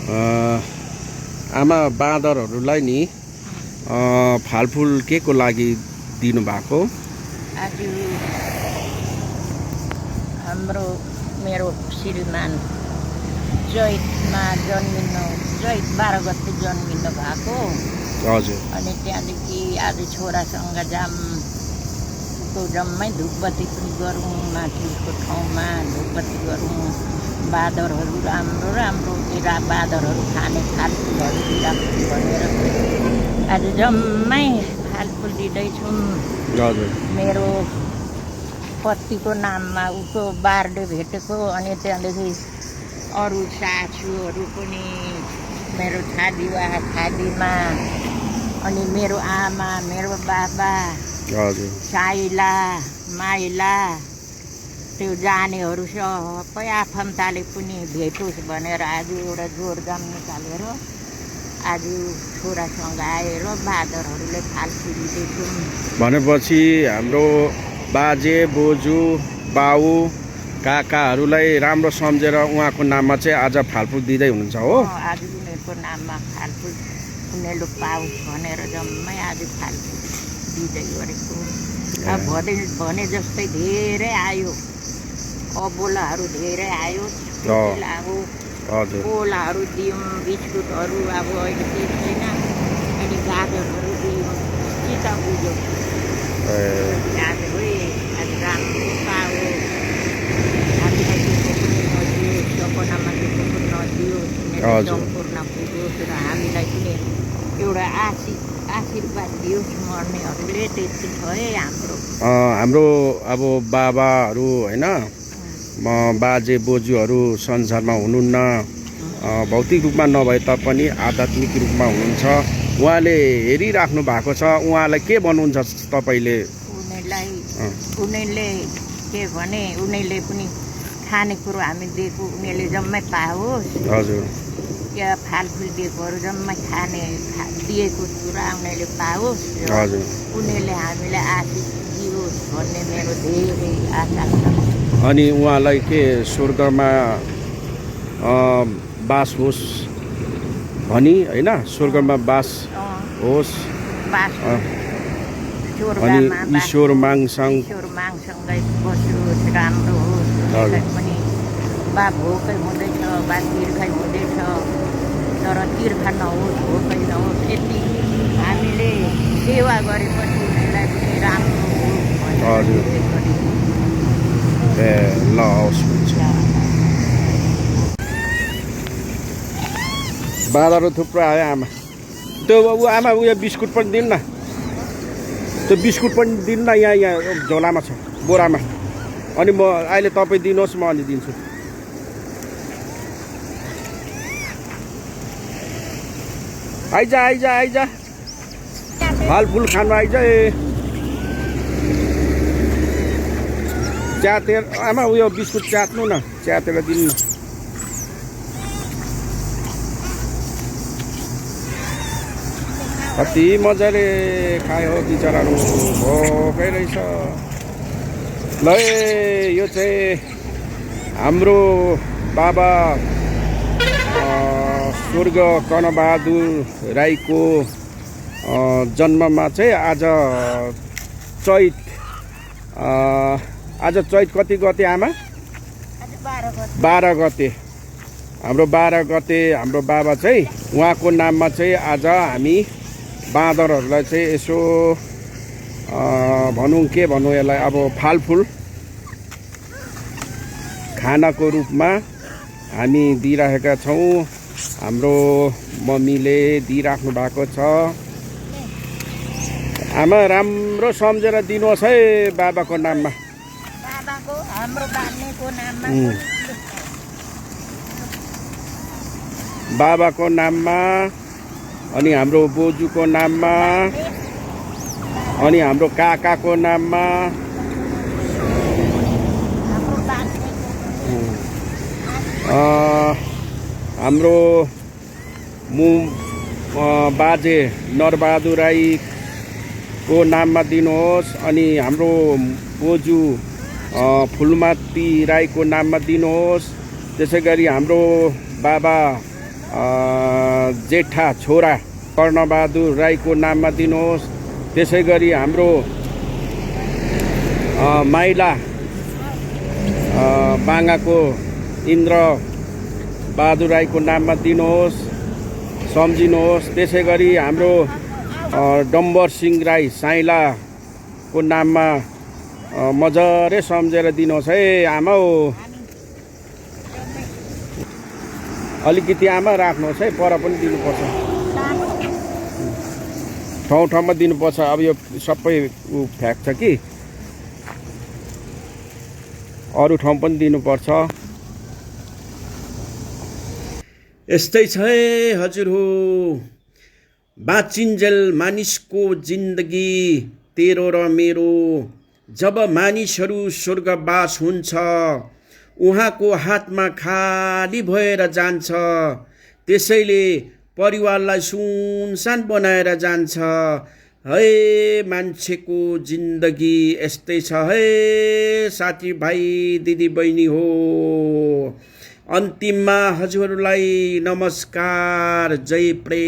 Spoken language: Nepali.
आमा बाँदरहरूलाई नि फलफुल के को लागि दिनु भएको? आज हाम्रो मेरो श्रीमान चैतमा जन्मिनु, चैत 12 गते जन्मिनु भएको। हजुर। अनि त्यहाँदेखि आज छोरासँग जम्मै धुपबत्ती पनि गरौँ, माथिको ठाउँमा धुपबत्ती गरौँ। बाँदरहरू राम्रो राम्रो बाँदरहरू खाने फलफुलहरू दिइराख्नु भनेर आज जम्मै फलफुल दिँदैछौँ। हजुर। मेरो पतिको नाममा उसको बर्थडे भेटेको। अनि त्यहाँदेखि अरू सासूहरू पनि मेरो छादीमा, अनि मेरो आमा, मेरो बाबा, हजुर, साइला, माइला, त्यो जानेहरू सबै आफन्तले पनि भेटोस् भनेर आज एउटा जोरजाम निकालेर आज छोरासँग आएर बाँदरहरूले फलफुल दिँदैछौँ। भनेपछि हाम्रो बाजे बोजू बाउ काकाहरूलाई राम्रो सम्झेर उहाँको नाममा चाहिँ आज फलफुल दिँदै हुनुहुन्छ हो? आज उनीहरूको नाममा फलफुल उनीहरूले पाओस् भनेर जम्मै आज फलफुल दिँदै गरेको। भने जस्तै धेरै आयो, अबोलाहरू धेरै आयो, कोलाहरू दियौँ, बिस्कुटहरू अब अहिले के छैन, अहिले गाजरहरू दियौँ, चिता बुझ्यो। आज आज राम्रो पाओ, हामीलाई दुःख पनि नदियो, सपनामा दुःख पनि नदियो, सम्पूर्ण पुगोस् र हामीलाई पनि एउटा आशीर्वाद दियोस् मर्नेहरूले। त्यति छ है हाम्रो अब बाबाहरू होइन, बाजे बोजूहरू संसारमा हुनुहुन्न, भौतिक रूपमा नभए तापनि आध्यात्मिक रूपमा हुनुहुन्छ। उहाँले हेरिराख्नु भएको छ, उहाँलाई के भन्नुहुन्छ तपाईँले? उनीहरूले के भने, उनीहरूले पनि खानेकुरो हामी दिएको उनीहरूले जम्मै पाओस्। हजुर। या फलफुल दिएकोहरू जम्मै दिएको कुरा उनीहरूले पाओस्। हजुर। उनीहरूले हामीलाई आशिष दियोस् भन्ने मेरो धेरै आशा छ। अनि उहाँलाई के स्वर्गमा बास होस् भनी होइन, स्वर्गमा बास होस्, अनि ईश्वर माङसँगै बसोस्, राम्रो होस्। पनि बा भोकै हुँदैछ, बा तिर्खै हुँदैछ, तर तिर्खा नहोस्, भोकै नहोस्। यति हामीले सेवा गरेपछि उनीहरूलाई पनि राम्रो होस्। हजुर। ल हवस्, हुन्छ। बाँदरहरू थुप्रो आयो आमा। त्यो आमा उयो बिस्कुट पनि दिनु न, त्यो बिस्कुट पनि दिनु न, यहाँ झोलामा छ, बोरामा। अनि म अहिले तपाईँ दिनुहोस्, म अनि दिन्छु। आइज फलफुल खानु आइज। च्यातेर आमा उयो बिस्कुट च्यात्नु न, च्यातेर दिनु न। कति मजाले खायो बिचराहरू, भोकै रहेछ। ल यो चाहिँ हाम्रो बाबा स्वर्ग कर्णबहादुर राईको जन्ममा चाहिँ आज चैत कति गते आमा? 12 गते। हाम्रो 12 गते हाम्रो बाबा चाहिँ उहाँको नाममा चाहिँ आज हामी बाँदरहरूलाई चाहिँ यसो भनौँ, के भनौँ यसलाई, अब फलफुल खानाको रूपमा हामी दिइराखेका छौँ। हाम्रो मम्मीले दिइराख्नु भएको छ। आमा राम्रो सम्झेर दिनुहोस् है बाबाको नाममा। बाबाको नाममा, अनि हाम्रो बोजूको नाममा, अनि हाम्रो काकाको नाममा, हाम्रो बाजे नरबहादुर राईको नाममा दिनुहोस्। अनि हाम्रो बोजू फुलमाती राईको नाममा दिनुहोस्। त्यसै गरी हाम्रो बाबा जेठा छोरा कर्णबहादुर राईको नाममा दिनुहोस्। त्यसै गरी हाम्रो माइला बाङ्गाको इन्द्र बहादुर राईको नाममा दिनुहोस्, सम्झिनुहोस्। त्यसै गरी हाम्रो डम्बर सिंह राई साइलाको नाममा मजाले सम्झेर दिनुहोस् है आमा हो। अलिकति आमा राख्नुहोस् है, पर पनि दिनुपर्छ, ठाउँ ठाउँमा दिनुपर्छ। अब यो सबै फ्याँक्छ कि अरू ठाउँ पनि दिनुपर्छ। यस्तै छ है हजुर हो। बाँचिन्जेल मानिसको जिन्दगी तेरो र मेरो, जब मानिसहरू स्वर्गवास हुन्छ उहाँको हातमा खाली भएर जान्छ। त्यसैले परिवारलाई सुनसान बनाएर जान्छ है। मान्छेको जिन्दगी यस्तै छ है साथीभाइ दिदीबहिनी हो। अन्तिममा हजुरहरूलाई नमस्कार, जय प्रेम।